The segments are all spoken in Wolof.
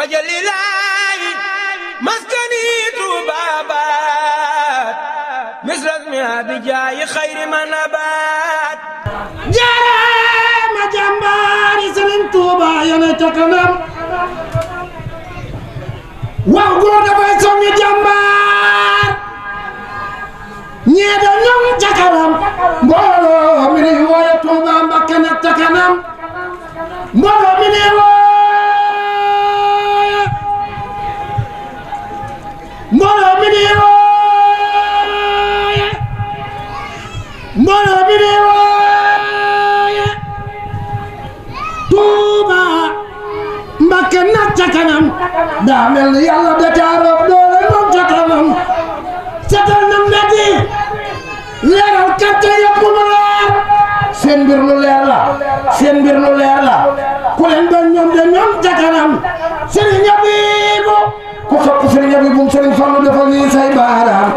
wajalilaahi maskani tuubaabaat misras mi abijaayi xayri manabaat jaaraama jàmbaari Sëriñ Tuuba yone ca kanam wax góor dafay soññi jàmbaar ñee da ñoŋ ca kanam mbooloo mi ni wooye Tuuba Mbakke nekk ca kanam mbooloo mi ni wooye mbooloo mi ni wooye mbooloo mi ni wooye Tuuba Mbakke nekk ca kanam daa mel ni Yàlla da caaroof doole moom ca kanam setal na mbedd yi leeral quartier yëpp mu leer seen mbir lu leer la seen mbir lu leer la ku leen doon ñoom de ñoom ca kanam Sëriñ Abibu ku sopp Sëriñ Abibu Sëriñ Fallu defal nii say baaraam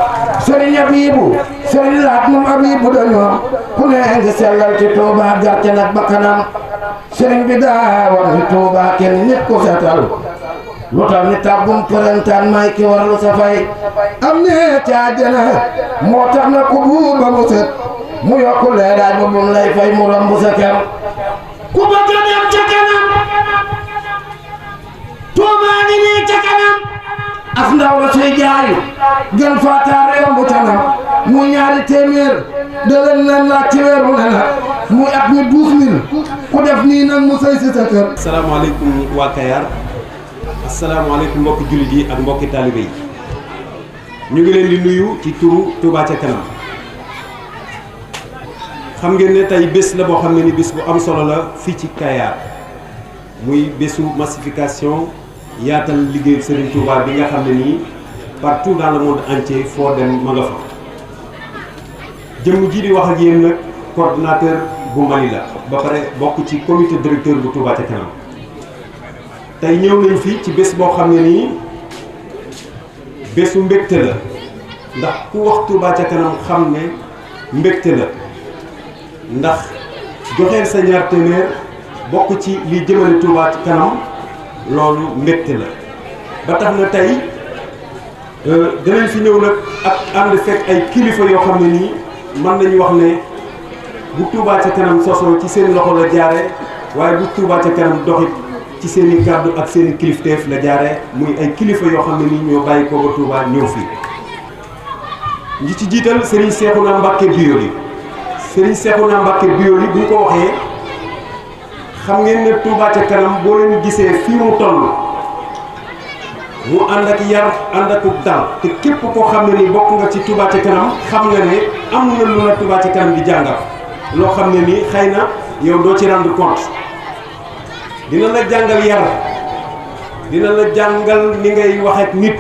Sëriñ Abibu Sëriñ Laat moom Abibu dañoo ku ne ngi sellal ci Tuuba gàcce nag ba kanam sëriñ bi daa war ni Tuuba kenn nit ko setal lu tax ni tàggum përantaan may ki war lu sa fay am ne caajana moo tax na ku buur ba mu set mu yokku leeraay ba bum lay fay mu romb sa kem ku bëgg a dem ca kanam Tuuba ngi nii ca kanam af ndaw la suy jaay gën faataar yomb canam muy ñaari téeméer da leen leen laaj ci weer bu ne la muy at mi 12 000 ku def nii nag mu sëy si sa kër. asalaamaaleykum waa Kayar asalaamaaleykum mbokki jullit yi ak mbokki taalibe yi ñu ngi leen di nuyu ci turu Touba ca kanam xam ngeen ne tey bés la boo xam ne ni bés bu am solo la fii ci Kayar muy bésu massification yaatal liggéeyu Serigne Touba bi nga xam ne nii partout dans le monde entier foo dem ma nga fa jëmm ji di wax ak yéen nag coordonnateur bu Mali la ba pare bokk ci comité directeur bu Touba ca kanam tey ñëw nañ fi ci bés boo xam ne nii bésu mbégte la ndax ku wax Touba ca kanam xam ne mbégte la ndax joxeel sa ñaar téeméer bokk ci li jëmale Touba ca kanam loolu mbégte la ba tax na tey danañ fi ñëw nag ak ànd fekk ay kilifa yoo xam ne nii mën nañu wax ne bu Touba ca kanam sosoo ci seen loxo la jaare waaye bu Touba ca kanam doxit ci seen i kàddu ak seen i kilifteef la jaare muy ay kilifa yoo xam ne nii ñoo bàyyi ko ba Touba ñëw fii ñi ci jiital Serigne Cheikhouna Mbacké Biyoli Serigne Cheikhouna Mbacké Biyoli bu ñu ko waxee xam ngeen ne Touba ca kanam boo leen gisee fii mu toll mu ànd ak yar ànd ak dal te képp koo xam ne ni bokk nga ci Touba ca kanam xam nga ne am na lu la Touba ca kanam di jàngal loo xam ne ni xëy na yow doo ci rendre compte dina la jàngal yar dina la jàngal ni ngay wax ak nit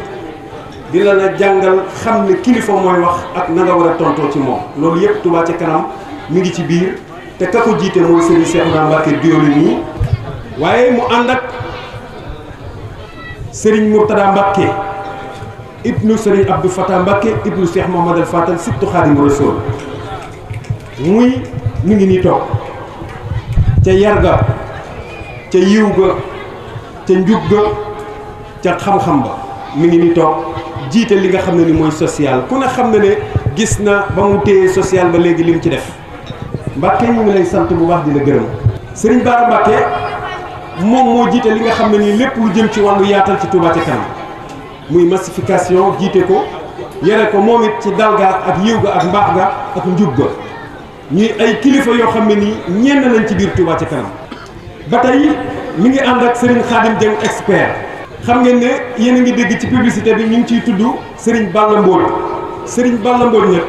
dina la jàngal xam ne kilifa mooy wax ak na nga war a tontoo ci moom loolu yëpp Touba ca kanam mi ngi ci biir te ka ko jiite mooy Serigne Cheikhouna Mbacké Biyoli nii waaye mu ànd ak Serigne Mourtada Mbacké ibnu Serigne Abdou Fatah Mbacké ibnu Cheikh Mouhamadou Fadal sibtu Khadim Rassoul muy mu ngi nii toog ca yar ga ca yiw ga ca njub ga ca xam-xam ba mi ngi nii toog jiite li nga xam ne ni mooy social ku ne xam ne ne gis na ba mu téye social ba léegi li mu ci def Mbacké ñu ngi lay sant bu baax di la gërëm Serigne Bara Mbacké moom moo jiite li nga xam ne nii lépp lu jëm ci wàllu yaatal ci Touba ca kanam muy massification jiite ko yore ko moom it ci dalga ak yiw ga ak mbaax ga ak njub ga ñuy ay kilifa yoo xam ne nii ñenn nañ ci biir Touba ca kanam ba tey mi ngi ànd ak Serigne Khadim Dieng expert xam ngeen ne yéen a ngi dégg ci publicité bi ñu ngi ciy tudd Serigne Balla Mbodj Serigne Balla Mbodj nag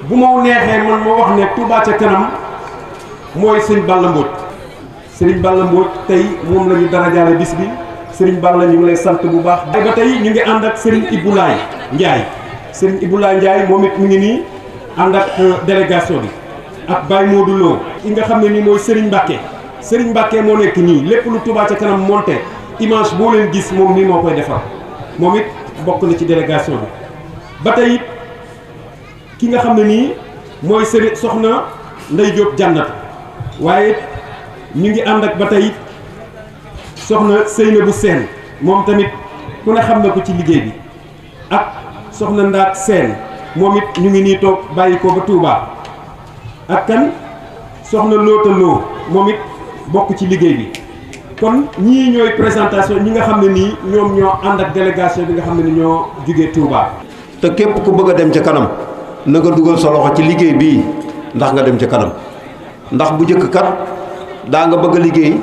bu ma neexee man moo wax ne Touba ca kanam mooy Serigne Balla Mbodj Serigne Balla Mbodj tey moom la ñu dara jaale bis bi Serigne Balla ñu ngi lay sant bu baax. ba tey ñu ngi ànd ak Serigne Iboulaye Ndiaye Serigne Iboulaye Ndiaye moom it mu ngi nii ànd ak délégation bi ak Baye Modou Lo ki nga xam ne nii mooy Serigne Mbacké Serigne Mbacké moo nekk nii lépp lu Touba ca kanam monté image boo leen gis moom nii moo koy defar moom it bokk na ci délégation bi ba tey it ki nga xam ne nii mooy Serigne soxna Ndey Diop jànnatu waaye ñu ngi ànd ak ba tey soxna Seynabou Sène moom tamit ku ne xam na ko ci liggéey bi ak soxna Ndaat Seen moom it ñu ngi nii toog bàyyi ko ba Touba ak kan soxna Lootaloo moom it bokk ci liggéey bi kon ñii ñooy présentation ñi nga xam ne nii ñoom ñoo ànd ak délégation bi nga xam ne ni ñoo jugee Touba. te képp ku bëgg a dem ca kanam na nga dugal sa loxo ci liggéey bii ndax nga dem ca kanam ndax bu njëkk kat daa nga bëgg a liggéey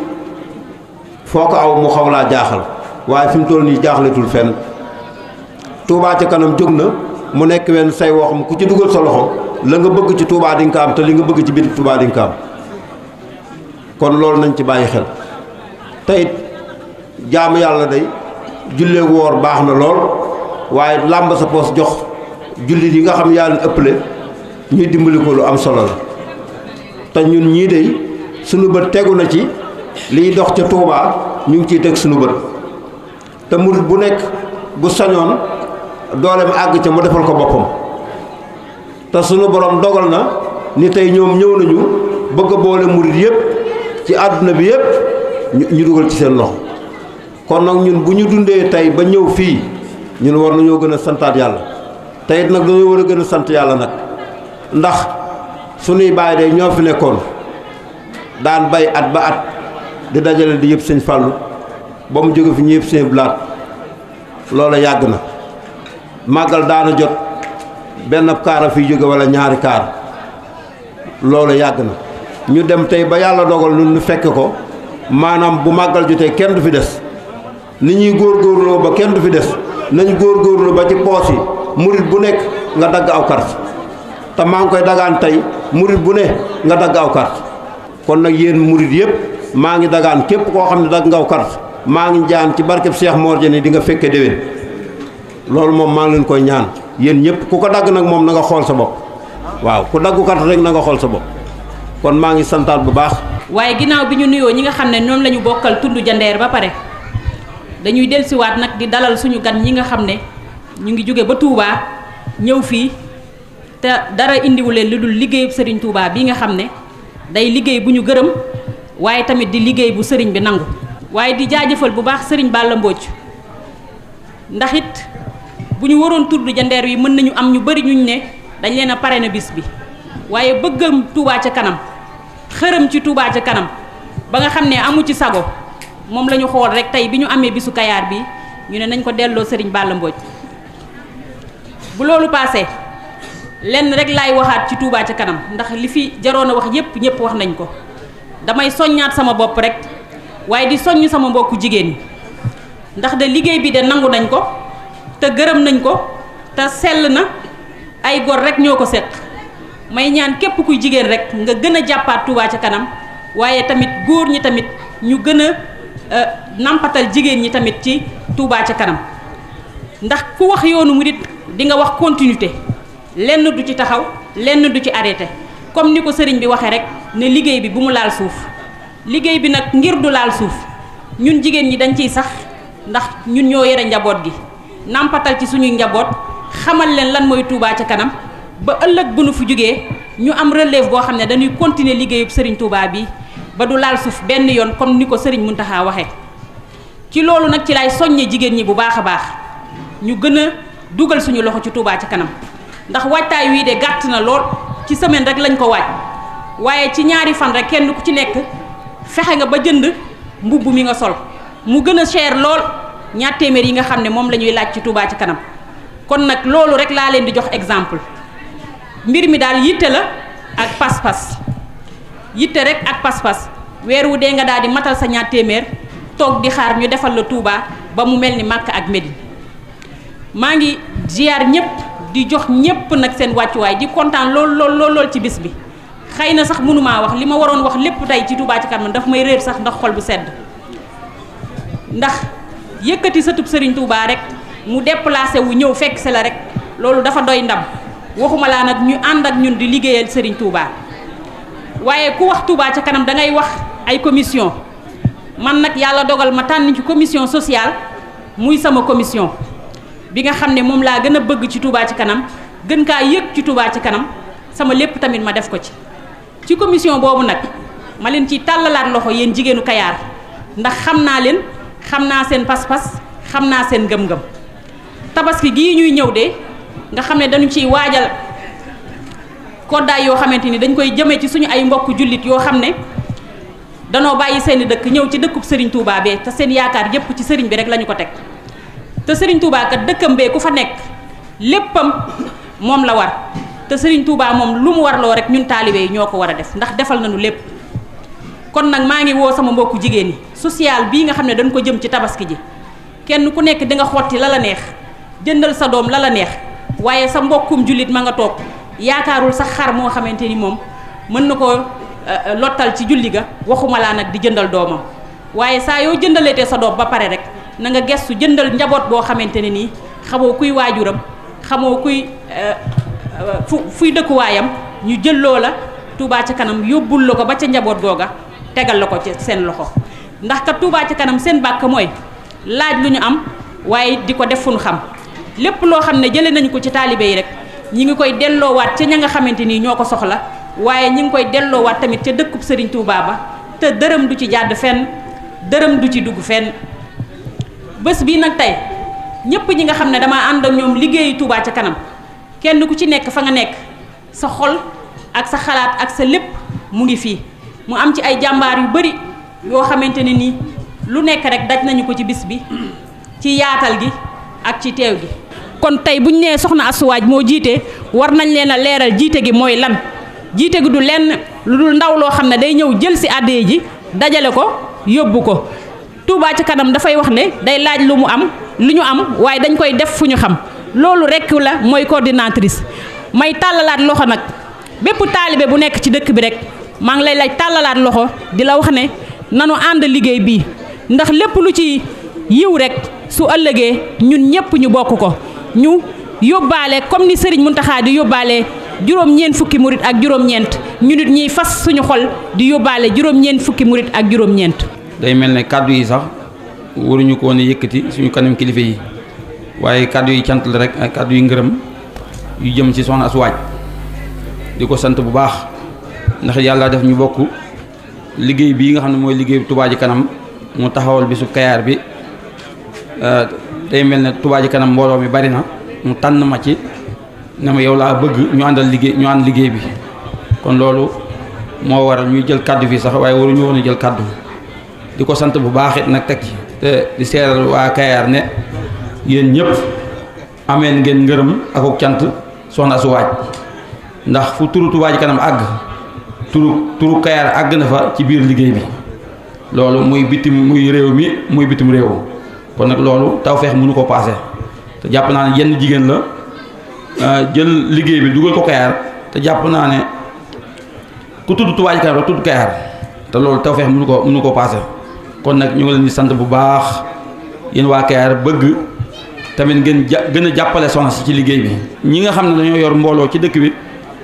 foo ko aw mu xaw laa jaaxal waaye fi mu toll nii jaaxletul fenn Touba ca kanam jóg na mu nekk wenn say woo xam ku ci dugal sa loxo la nga bëgg ci Touba di nga ko am te li nga bëgg ci biir Touba di nga ko am kon loolu nañ ci bàyyi xel te it jaamu yàlla day jullee woor baax na lool waaye làmb sa poos jox jullit yi nga xam yaa leen ëpple ñuy dimbali ko lu am solo la te ñun ñii day sunu bët tegu na ci liy dox ca Touba ñu ngi ciy teg sunu bët te murit bu nekk bu sañoon dooleem àgg ca mu defal ko boppam te sunu borom dogal na ni tey ñoom ñëw nañu bëgg a boole murit yépp ci àdduna bi yépp ñu dugal ci seen loxo kon nag ñun bu ñu dundee tey ba ñëw fii ñun war nañoo gën a santaat yàlla te it nag dañoo war a gën a sant yàlla nag ndax sunuy baay day ñoo fi nekkoon daan bay at ba at di dajale di yëpp sëñ Fàllu ba mu jóge fi ñu yëpp sëñ Blaat loola yàgg na màggal daana jot benn kaara fiy jóge wala ñaari kaar loola yàgg na ñu dem tey ba yàlla dogal nun ñu fekk ko maanaam bu màggal jotee kenn du fi des ni ñuy góorgóorloo ba kenn du fi des nañ góorgóorlu ba ci poos yi murit bu nekk nga dagg aw carte te maa ngi koy dagaan tey murit bu ne nga dagg aw carte kon nag yéen murit yëpp maa ngi dagaan képp koo xam ne dagg nga aw carte maa ngi jaan ci barkeb Cheikh Mor Dieng di nga fekke déwén loolu moom maa ngi leen koy ñaan yéen ñëpp ku ko dagg nag moom na nga xool sa bopp waaw ku daggu carte rek na nga xool sa bopp kon maa ngi santaat bu baax. waaye ginnaaw bi ñu nuyoo ñi nga xam ne ñoom la ñu bokkal tund Jandeer ba pare dañuy dellusiwaat nag di dalal suñu gan ñi nga xam ne ñu ngi jóge ba Touba ñëw fii te dara indiwu leen lu dul liggéeyu Serigne Touba bi nga xam ne day liggéey bu ñu gërëm waaye tamit di liggéey bu Serigne bi nangu. waaye di jaajëfal bu baax Serigne Balla Mbodj ndax it bu ñu waroon tudd Jandeer yi mën nañu am ñu bari ñuñ ne dañ leen a parrainé bis bi waaye bëggam Touba ca kanam xërëm ci Touba ca kanam ba nga xam ne amu ci sago moom la ñu xool rek tey bi ñu amee bisu Kayaar bi ñu ne nañ ko delloo Serigne Balla Mbodj bu loolu paasee lenn rek laay waxaat ci Touba ca kanam ndax li fi jaroon a wax yépp ñëpp wax nañ ko damay soññaat sama bopp rek waaye di soññ sama mbokku jigéen ñi ndax de liggéey bi de nangu nañ ko te gërëm nañ ko te sell na ay gor rek ñoo ko seq may ñaan képp kuy jigéen rek nga gën a jàppaat Touba ca kanam waaye tamit góor ñi tamit ñu gën a nampatal jigéen ñi tamit ci Touba ca kanam ndax ku wax yoonu murit di nga wax continuité lenn du ci taxaw lenn du ci arrêté comme ni ko sëriñ bi waxee rek ne liggéey bi bu mu laal suuf liggéey bi nag ngir du laal suuf ñun jigéen ñi dañ ciy sax ndax ñun ñoo yore njaboot gi nampatal ci suñuy njaboot xamal leen lan mooy Touba ca kanam ba ëllëg bu nu fi jógee ñu am relève boo xam ne dañuy continuer liggéeyub Serigne Touba bi ba du laal suuf benn yoon comme ni ko Serigne Mountakha waxee ci loolu nag ci lay soññe jigéen ñi bu baax a baax ñu gën a dugal suñu loxo ci Touba ca kanam ndax waajtaay wii de gàtt na lool ci semaine rek lañ ko waaj waaye ci ñaari fan rek kenn ku ci nekk fexe nga ba jënd mbubb mi nga sol mu gën a cher lool ñaar téeméer yi nga xam ne moom la ñuy laaj ci Touba ca kanam kon nag loolu rek laa leen di jox exemple mbir mi daal yitte la ak pas-pas yitte rek ak pas-pas weer wu dee nga daal di matal sa ñaar téeméer toog di xaar ñu defal la Touba ba mu mel ni Makka ak Médine maa ngi ziar ñëpp di jox ñëpp nag seen wàccuwaay di kontaan lool ci bis bi xëy na sax mënumaa wax li ma waroon wax lépp tey ci Touba ca kanam daf may réer sax ndax xol bu sedd ndax yëkkati sëtub Serigne Touba rek mu déplacé wu ñëw fekk si la rek loolu dafa doy ndam waxuma laa nag ñu ànd ak ñun di liggéeyal Serigne Touba waaye ku wax Touba ca kanam da ngay wax ay commission man nag yàlla dogal ma tànn ci commission sociale muy sama commission bi nga xam ne moom laa gën a bëgg ci Touba ci kanam gën kaa yëg ci Touba ci kanam sama lépp tamit ma def ko ci commission boobu nag ma leen ciy tàllalaat loxo yéen jigéenu Kayaar ndax xam naa leen xam naa seen pas-pas xam naa seen ngëm-ngëm tabaski gii ñuy ñëw de nga xam ne dañu ciy waajal koddaay yoo xamante ni dañ koy jëmee ci suñu ay mbokk jullit yoo xam ne danoo bàyyi seeni dëkk ñëw ci dëkkub Serigne Touba bee te seen yaakaar yépp ci Serigne bi rek lañu ko teg te Serigne Touba kat dëkkam bee ku fa nekk léppam moom la war te Serigne Touba moom lu mu warloo rek ñun taalibe yi ñoo ko war a def ndax defal nañu lépp. kon nag maa ngi woo sama mbokku jigéen ñi social bii nga xam ne dañ ko jëm ci tabaski ji kenn ku nekk di nga xotti la la neex jëndal sa doom la la neex waaye sa mbokkum jullit ma nga toog yaakaarul sax xar moo xamante ni moom mën na koo lottal ci julli ga waxuma laa nag di jëndal doomam waaye saa yoo jëndaleetee sa doom ba pare rek na nga gestu jëndal njaboot boo xamante ne nii xamoo kuy waajuram xamoo kuy fuy dëkkuwaayam ñu jëlloo la Touba ca kanam yóbbul la ko ba ca njaboot googa tegal la ko ci seen loxo ndax kat Touba ca kanam seen bàkk mooy laaj lu ñu am waaye di ko def fu ñu xam lépp loo xam ne jëlee nañu ko ci taalibe yi rek ñi ngi koy delloowaat ca ña nga xamante ni ñoo ko soxla waaye ñi ngi koy delloowaat tamit ca dëkkub Serigne Touba ba te dërëm du ci jàdd fenn dërëm du ci dugg fenn bés bii nag tey ñépp ñi nga xam ne damaa ànd ak ñoom liggéeyu Touba ca kanam kenn ku ci nekk fa nga nekk sa xol ak sa xalaat ak sa lépp mu ngi fii mu am ci ay jàmbaar yu bari yoo xamante ne nii lu nekk rek daj nañu ko ci bis bi ci yaatal gi ak ci teew gi kon tey bu ñu nee soxna Astou Wathie moo jiite war nañ leen a leeral jiite gi mooy lan jiite gi du lenn lu dul ndaw loo xam ne day ñëw jël si àddee ji dajale ko yóbbu ko Touba ca kanam dafay wax ne day laaj lu mu am lu ñu am waaye dañ koy def fu ñu xam loolu rekk la mooy coordinatrice may tàllalaat loxo nag bépp taalibe bu nekk ci dëkk bi rek maa ngi lay laaj tàllalaat loxo di la wax ne nanu ànd liggéey bii ndax lépp lu ci yiw rek su ëllëgee ñun ñépp ñu bokk ko ñu yóbbaale comme ni Serigne Mountakha di yóbbaale juróom-ñeent fukki murit ak juróom-ñeent ñu nit ñiy fas suñu xol di yóbbaale juróom-ñeent fukki murit ak juróom-ñeent. day mel ne kàddu yi sax waruñu ko woon yëkkati suñu kanam kilifa yi waaye kàddu yi cant la rek ak kàddu yi ngërëm yu jëm ci soxna Astou Wathie di ko sant bu baax ndax yàlla def ñu bokk liggéey bii nga xam ne mooy liggéey Touba Ca Kanam mu taxawal bisu Kayaar bi day mel ne Touba Ca Kanam mbooloo mi bari na mu tànn ma ci ne ma yow laa bëgg ñu àndal liggéey ñu ànd liggéey bi kon loolu moo waral ñuy jël kàddu fii sax waaye waruñu woon a jël kàddu di ko sant bu baax it nag teg ci te di seeral waa Kayaar ne yéen ñëpp ameen ngeen ngërëm ak cant soxna Astou Wathie ndax fu turu Touba Ca Kanam àgg turu Kayaar àgg na fa ci biir liggéey bi loolu muy réew mi muy bitim réew kon nag loolu tawfeex mënu ko paase te jàpp naa ne yenn jigéen la jël liggéey bi dugal ko Kayaar te jàpp naa ne ku tudd Touba Ca Kanam rek tudd Kayaar te loolu tawfeex mënu ko paase kon nag ñu ngi leen di sant bu baax yéen waa Kayaar bëgg tamit ngeen gën a jàppale soxna si ci liggéey bi ñi nga xam ne dañoo yor mbooloo ci dëkk bi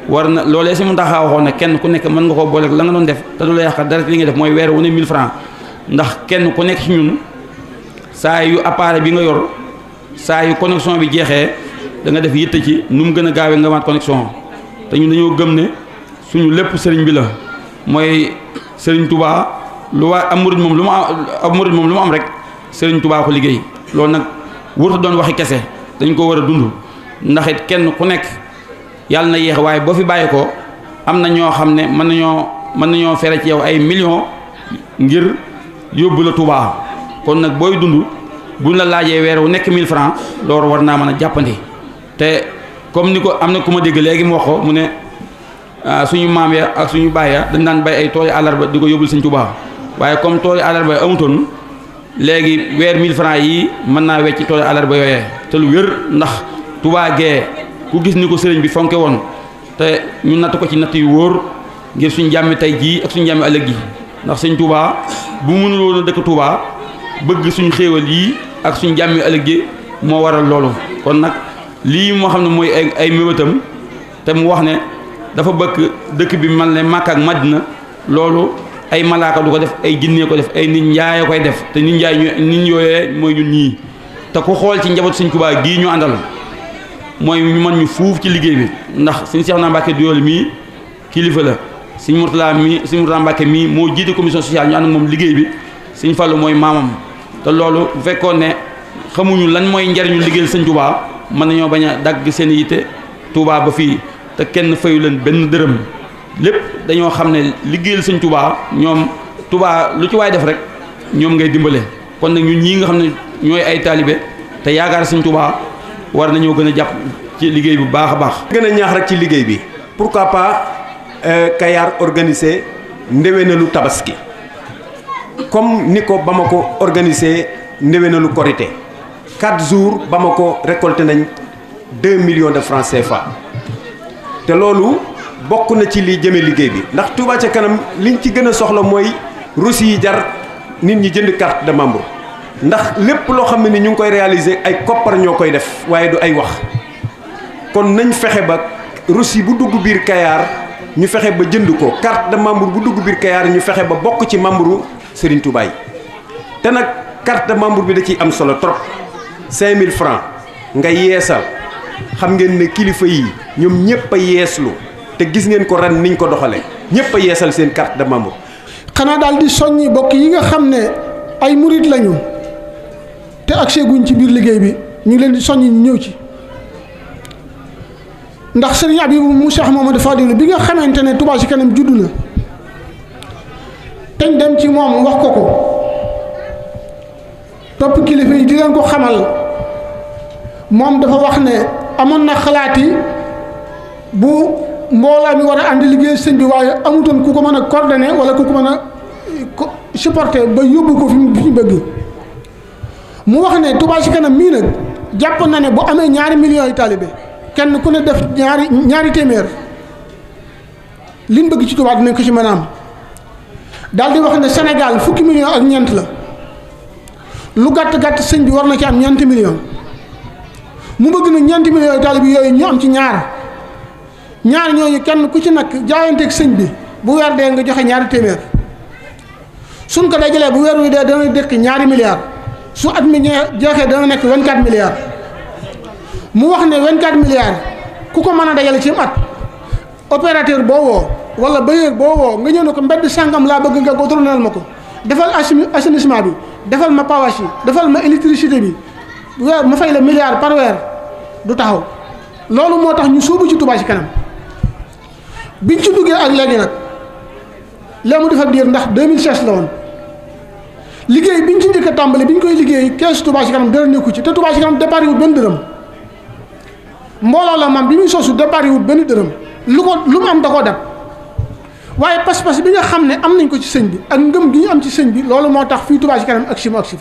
war na loolee si mu taxaa waxoon ne kenn ku nekk mën nga koo booleeg la nga doon def te du la yàq dara li nga def mooy weer wu ne 1000 francs ndax kenn ku nekk ci ñun saa yu appareil bi nga yor saa yu connexion bi jeexee da nga def yitte ci nu mu gën a gaawee nga maat connexion te ñun dañoo gëm ne suñu lépp sëriñ bi la mooy sëriñ Touba lu waa am murid moom lu mu am rek sëriñ Touba ko liggéey loolu nag wurta doon waxi kese dañ ko war a dund ndax it kenn ku nekk yàlla na yéex waaye boo fi bàyyi ko am na ñoo xam ne mën nañoo fere ci yow ay millions ngir yóbbu la Touba kon nag booy dund buñ la laajee weer wu nekk 1000 francs loolu war naa mën a jàppandi te comme ni ko am na ku ma dégg léegi mu wax ko mu ne suñu maam ya ak suñu baay ya dañ daan bay ay tooli àllarba di ko yóbbul Sëñ Touba waaye comme tooli àllarba amutoon léegi weer 1000 francs yi mën naa wecc tooli àllarba yooyee te lu wér ndax Touba gee ku gis ni ko sëriñ bi fonke woon te ñu natt ko ci natt yu wóor ngir suñu jàmmi tey jii ak suñu jàmmi ëllëg ji ndax Sëñ Touba bu mënul woon a dëkk Touba bëgg suñu xéewal yii ak suñu jàmmi ëllëg ji moo waral loolu kon nag lii moo xam ne mooy ay mébétam te mu wax ne dafa bëgg dëkk bi man ne Makka ak Madina loolu ay malaaka du ko def ay jinnee ko def ay nit njaay koy def te nit njaay nit yooyee mooy ñun ñii te ku xool ci njaboot Sëñ Touba gii ñu àndal mooy ñu mën ñu fuuf ci liggéey bi ndax Sëñ Seexuna Mbàkke Doyool mii kilifa la Sëñ Murtala Mbàkke mii moo jiite commission sociale ñu ànd ak moom liggéey bi Sëñ Fallu mooy maamam te loolu bu fekkoon ne xamuñu lan mooy njariñu liggéeyal sëñ Touba mën nañoo bañ a dagg seen yitte Touba ba fii te kenn fayu leen benn dërëm lépp dañoo xam ne liggéeyal sëñ Touba ñoom Touba lu ci waay def rek ñoom ngay dimbale kon nag ñun ñii nga xam ne ñooy ay taalibe te yaakaar sëñ Touba war nañoo gën a jàpp ci liggéey bu baax a baax. gën a ñaax rek ci liggéey bi pourquoi pas Kayar organiser ndéwénalu tabaski comme ni ko Bamako organiser ndéwénalu korité 4 jours Bamako récolté nañ 2 millions de francs CFA te loolu bokk na ci li jëme liggéey bi ndax Touba ca kanam liñ ci gën a soxla mooy reçu yi jar nit ñi jënd carte de membre ndax lépp loo xam ne ni ñu ngi koy réaliser ay koppar ñoo koy def waaye du ay wax kon nañ fexe ba reçu bu dugg biir Kayar ñu fexe ba jënd ko carte de membre bu dugg biir Kayar ñu fexe ba bokk ci membre Serigne Touba yi te nag carte de membre bi da ciy am solo trop 5000 francs nga yeesal xam ngeen ne kilifa yi ñoom ñëpp a yeeslu te gis ngeen ko ren niñ ko doxalee ñëpp a yeesal seen carte de membre. xanaa daal di soññi bokk yi nga xam ne ay murit lañu te accès guñ ci biir liggéey bi ñu ngi leen di soññi ñu ñëw ci ndax Serigne Abibou mu Cheikh Mamadou Fadilou bi nga xamante ne Touba ci kanam juddu na teñ dem ci moom wax ko topp kilifa yi di leen ko xamal moom dafa wax ne amoon na xalaati bu mbooloo mi war a ànd liggéey sëñ bi waaye amutoon ku ko mën a coordonné wala ku ko mën a supporter ba yóbbu ko fi ñu bëgg mu wax ne Touba ci kanam mii nag jàpp na ne bu amee 2 millions yi taalibe kenn ku ne def ñaari téeméer liñ bëgg ci Touba dinañ ko ci mën a am daal di wax ne Sénégal fukki millions ak ñeent la lu gàtt sëñ bi war na ci am 4 millions mu bëgg na 4 millions yi taalibe yooyu ñu am ci ñaar ñooñu kenn ku ci nag jaayanteeg sëñ bi bu weer dee nga joxe 2 téeméer suñ ko dajalee bu weer wi dee dana dëkk 2 milliards su at mi jeexee dana nekk 24 milliards mu wax ne 24 milliards ku ko mën a dajale ci at opérateur boo woo wala bailleur boo woo nga ñëw ne ko mbedd sàngam laa bëgg nga goudronnel ma ko defal assainissement bi defal ma pavage yi defal ma électricité bi weer ma fay la milliard par weer du taxaw loolu moo tax ñu sóobu ci Touba ci kanam biñ ci duggee ak léegi nag léegi mu defar diir ndax 2016 la woon liggéey biñ ci njëkk a tàmbali biñ koy liggéey keesu Touba ci kanam dara nekku ci te Touba ci kanam départ yi wut benn dërëm mbooloo la mam bi muy sosu départ yi wut benn dërëm lu mu am da koo def waaye pas-pas bi nga xam ne am nañ ko ci sëñ bi ak ngëm gi ñu am ci sëñ bi loolu moo tax fii Touba ci kanam ak si fi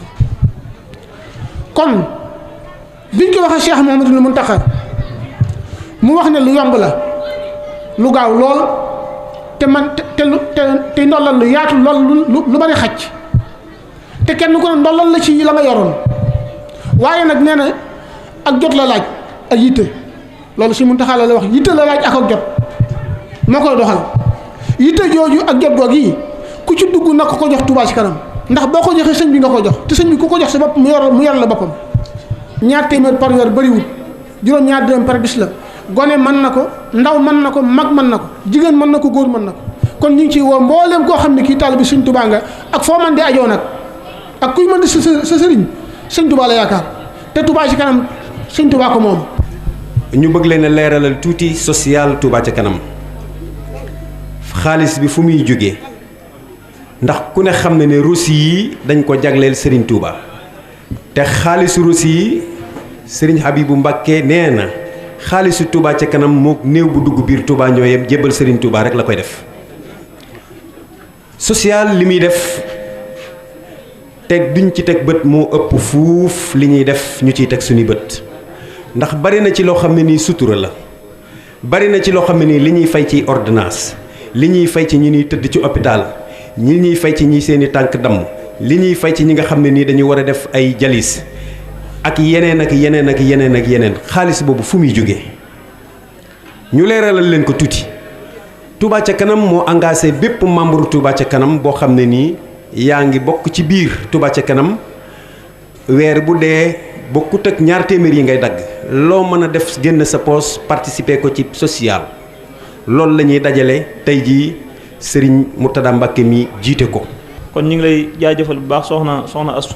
kon biñ ko waxee Cheikh Mouhamadoul Mountakha mu wax ne lu yomb la lu gaaw lool te man te ndollal lu yaatu lool lu bari xacc te kenn ku ne ndollal la ci la nga yoroon waaye nag nee na ak jot la laaj ak yitte loolu si Mountakha la wax yitte la laaj ak jot moo koy doxal yitte jooju ak jot googu yi ku ci dugg na ko jox Touba ci kanam ndax boo ko joxee sëñ bi nga ko jox te sëñ bi ku ko jox sa bopp mu yor la boppam 2 téeméer par weer bëriwul juróom-ñaar dërëm par bis la gone mën na ko ndaw mën na ko mag mën na ko jigéen mën na ko góor mën na ko kon ñu ngi ciy woo mbooleem koo xam ne kii taalibe sëñ Touba nga ak foo man di ajoo nag ak kuy mën di sa sëriñ sëñ Touba la yaakaar te Touba ci kanam sëñ Touba ko moom. ñu bëgg leen a leeralal tuuti social Touba ca kanam xaalis bi fu muy jógee ndax ku ne xam ne reçu yi dañ ko jagleel Serigne Touba te xaalisu reçu yi Serigne Habibou Mbacké nee na xaalisu Touba ca kanam mook néew bu dugg biir Touba ñoo yem jébbal Serigne Touba rek la koy def social li muy def teg duñ ci teg bët moo ëpp fuuf li ñuy def ñu ciy teg suñuy bët ndax bari na ci loo xam ne nii sutura la bari na ci loo xam ne nii li ñuy fay ci ordonnance li ñuy fay ci ñi ñuy tëdd ci hôpital ñi ñuy fay ci ñi seeni tànk damm li ñuy fay ci ñi nga xam ne nii dañu war a def ay jalis ak yeneen ak yeneen ak yeneen ak yeneen xaalis boobu fu muy jógee ñu leeralal leen ko tuuti Touba ca kanam moo engagé bépp membre Touba ca kanam boo xam ne nii yaa ngi bokk ci biir Touba ca kanam weer bu dee bokkut ak 2 téeméer yi ngay dagg loo mën a def génn sa poos participer ko ci social loolu la ñuy dajale tey jii Serigne Mourtada Mbacké mi jiite ko. kon ñu ngi lay jaajëfal bu baax soxna Astu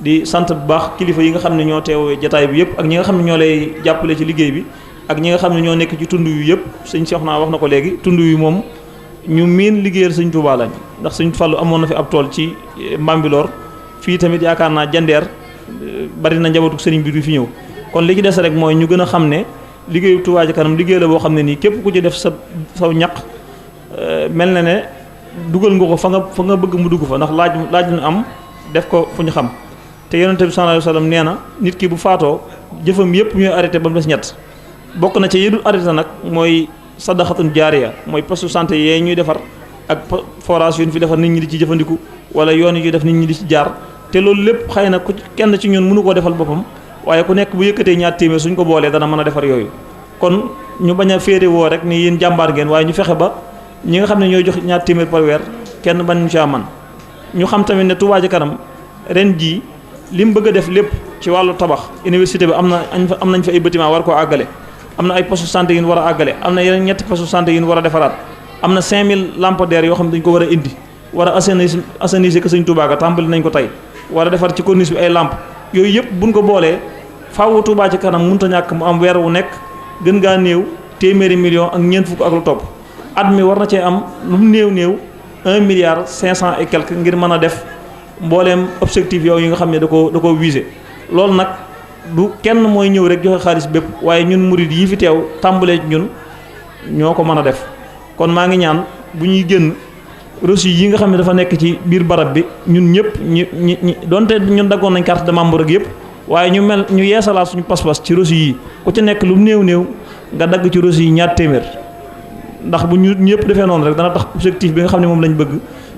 di sant bu baax kilifa yi nga xam ne ñoo teewee jataay bi yëpp ak ñi nga xam ne ñoo lay jàppale ci liggéey bi ak ñi nga xam ne ñoo nekk ci tund yu yëpp sëñ Cheikh naa wax na ko léegi tund yu moom ñu miin liggéeyal sëñ Touba lañ ndax sëñ Fallu amoon na fi ab tool ci Mbambilor fii tamit yaakaar naa jandeer bari na njabootu sëriñ bi du fi ñëw kon li ci des rek mooy ñu gën a xam ne liggéeyu Touba Ca Kanam liggéey la boo xam ne nii képp ku ci def saw ñaq mel na ne dugal nga ko fa nga bëgg mu dugg fa ndax laaj ñu am def ko fu ñu xam te yonente bi sallallahu alayhi wasallam nee na nit ki bu faatoo jëfam yëpp ñooy arrêté ba mu des ñett bokk na ci yëdul arrêté nag mooy sadaxatun jaariya mooy poste santé yee ñuy defar ak forage yu ñu fi defar nit ñi di ci jëfandiku wala yoon yi def nit ñi di ci jaar te loolu lépp xëy na ku kenn ci ñun mënu koo defal boppam waaye ku nekk bu yëkkatee ñaar téeméer suñ ko boolee dana mën a defar yooyu kon ñu bañ a féete woo rek ni yéen jàmbaar ngeen waaye ñu fexe ba ñi nga xam ne ñooy jox ñaar téeméer par weer kenn bañ ñu caa man ñu xam tamit ne Touba Ca Kanam ren jii li mu bëgg a def lépp ci wàllu tabax université bi am nañ fa ay bâtiment war koo àggale am na ay poste santé yu ñu war a àggale am na yeneen ñetti poste santé yu ñu war a defaraat am na 5000 lampadaires yoo xam ne dañu ko war a indi war a assainir que Sëñ Touba Ka tàmbali nañ ko tey war a defar ci corniche bi ay lampe yooyu yëpp buñ ko boolee faaw Touba Ca Kanam mënut a ñàkk mu am weer wu nekk gën ngaa néew téeméeri million ak ñeent fukk ak lu topp at mi war na cee am lu mu néew 1 milliard 500 et quelque ngir mën a def mbooleem objectif yooyu yi nga xam ne da ko visé loolu nag du kenn mooy ñëw rek joxe xaalis bépp waaye ñun murid yi fi teew tàmbalee ci ñun ñoo ko mën a def kon maa ngi ñaan bu ñuy génn reçu yi nga xam ne dafa nekk ci biir barab bi ñun ñëpp ñi donte ñun daggoon nañ carte de membre rek yëpp waaye ñu yeesalaat suñu pas-pas ci reçu yi ku ci nekk lu néew nga dagg ci reçu yi ñaar téeméer ndax bu ñu ñëpp defee noonu rek dana tax objectif bi nga xam ne moom lañ bëgg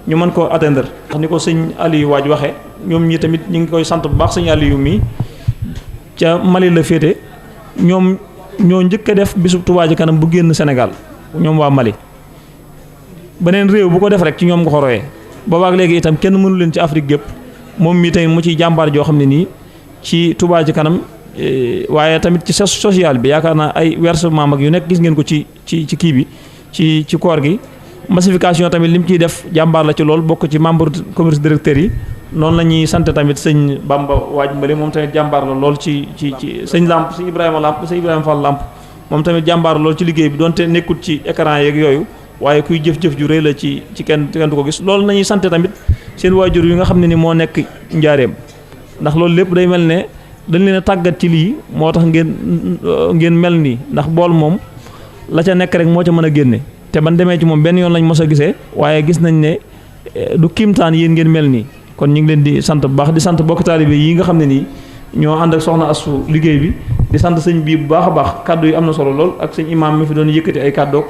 ñu mën koo atteindre. ndax ni ko sëñ Aliou Waaj waxee ñoom ñi tamit ñu ngi koy sant bu baax sëñ Aliou mii ca Mali la féete ñoom ñoo njëkk a def bisub Touba Ca Kanam bu génn Sénégal ñoom waa Mali beneen réew bu ko def rek ci ñoom nga ko royee boobaak léegi itam kenn mënu leen ci Afrique gépp moom mii tamit mu ciy jàmbaar joo xam ne nii ci Touba Ca Kanam waaye tamit ci social bi yaakaar naa ay versement mag yu nekk gis ngeen ko ci kii bi ci koor gi massification tamit li mu ciy def jàmbaar la ci lool bokk ci membre commerce directeur yi noonu la ñuy sant tamit sëñ Bamba Waaj Mbali moom tamit jàmbaar la lool ci sëñ Lamp sëñ Ibrahima Fall Lamp moom tamit jàmbaar lool ci liggéey bi donte nekkul ci écran yeeg yooyu waaye kuy jëf-jëf ju rëy la ci kenn du ko gis loolu nañuy sant tamit seen waajur yi nga xam ne ni moo nekk njaareem ndax loolu lépp day mel ne dañ leen a tàggat ci lii moo tax ngeen mel nii ndax bool moom la ca nekk rek moo ca mën a génne te ban demee ci moom benn yoon lañ mos a gisee waaye gis nañ ne du kiimtaan yéen ngeen mel nii kon ñu ngi leen di sant bu baax di sant bokk taalibe yi nga xam ne nii ñoo ànd ak soxna Astu liggéey bi di sant sëñ bii bu baax a baax kàddu yi am na solo lool ak sëñ imaam mi fi doon yëkkati ay kàddoog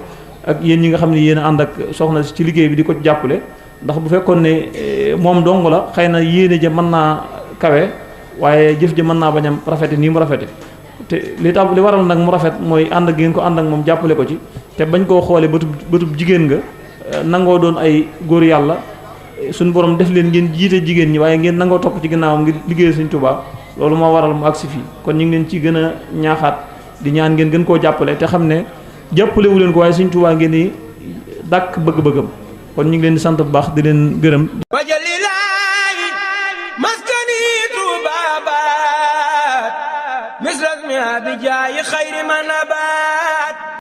ak yéen ñi nga xam ne yéen a ànd ak soxna ci liggéey bi di ko jàppale ndax bu fekkoon ne moom dong la xëy na yéene ja mën naa kawe waaye jëf ja mën naa bañ a rafete nii mu rafete te li waral nag mu rafet mooy ànd ak ngeen ko ànd ak moom jàppale ko ci te bañ koo xoolee bëtub jigéen nga nangoo doon ay góor yàlla suñu borom def leen ngeen jiite jigéen ñi waaye ngeen nangoo topp ci ginnaawam ngir liggéey Sëñ Tuubaa loolu moo waral mu agsi fii kon ñu ngi leen ci gën a ñaaxaat di ñaan ngeen gën koo jàppale te xam ne jàppalewu leen ko waaye Sëñ Tuubaa ngeen di dàkk bëgg-bëggam kon ñu ngi leen di sant bu baax di leen gërëm wajalilaahi maskani Tuubaa baat misras mi abijaayi xayri man abaat